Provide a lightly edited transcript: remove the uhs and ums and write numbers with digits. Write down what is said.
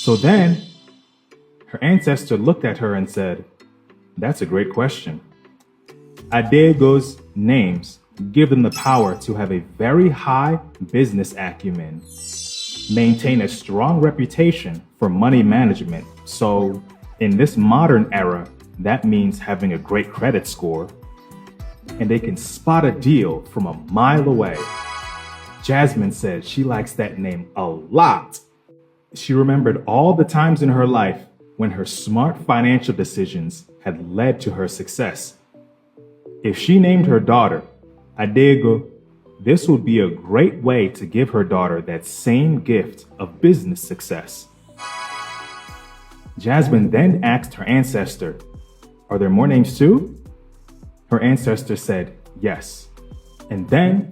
So then, her ancestor looked at her and said, "That's a great question." Adego's names give them the power to have a very high business acumen, maintain a strong reputation for money management. So, in this modern era, that means having a great credit score, and they can spot a deal from a mile away. Jasmine said she likes that name a lot. She remembered all the times in her life when her smart financial decisions had led to her success. If she named her daughter Adaego, this would be a great way to give her daughter that same gift of business success. Jasmine then asked her ancestor, "Are there more names too?" Her ancestor said yes. And then